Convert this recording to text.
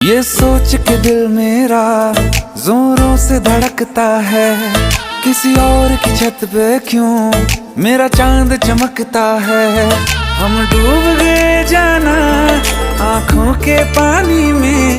ये सोच के दिल मेरा जोरों से धड़कता है, किसी और की छत पे क्यों मेरा चांद चमकता है। हम डूब गए जाना आंखों के पानी में,